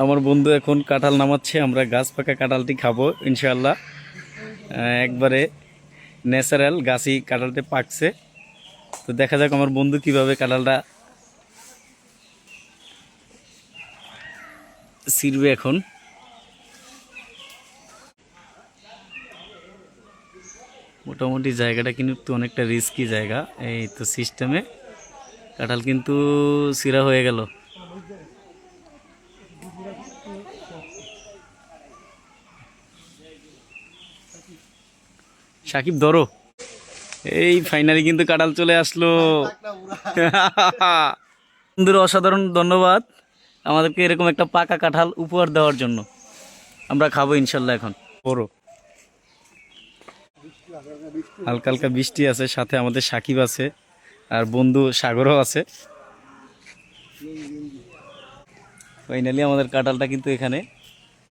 আমার বন্ধু এখন কাঁঠাল নামাচ্ছে, আমরা গাছ পাকা কাঁঠালটি খাবো ইনশাআল্লাহ। একবারে ন্যাচারাল গাছই কাঁঠালটি পাকছে। তো দেখা যাক আমার বন্ধু কিভাবে কাঁঠালটা ছিঁড়বে এখন। মোটামুটি জায়গাটা কিন্তু অনেকটা রিস্কি জায়গা। এই তো সিস্টেমে কাঁঠাল কিন্তু ছিঁড়া হয়ে গেল। সাকিব ধরো, এই ফাইনালি কিন্তু কাঁঠাল চলে আসলো। বন্ধুর অসাধারণ ধন্যবাদ আমাদেরকে এরকম একটা পাকা কাঁঠাল উপহার দেওয়ার জন্য। আমরা খাবো ইনশাল্লাহ এখন। বড় হালকা হালকা বৃষ্টি আছে, সাথে আমাদের সাকিব আছে আর বন্ধু সাগরও আছে। ফাইনালি আমাদের কাঁঠালটা কিন্তু এখানে